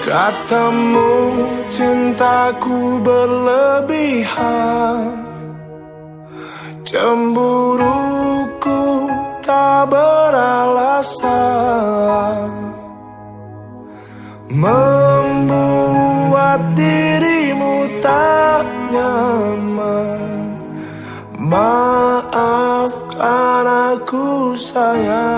Katamu cintaku berlebihan, cemburuku tak beralasan, membuat dirimu tak nyaman. Maafkan aku sayang.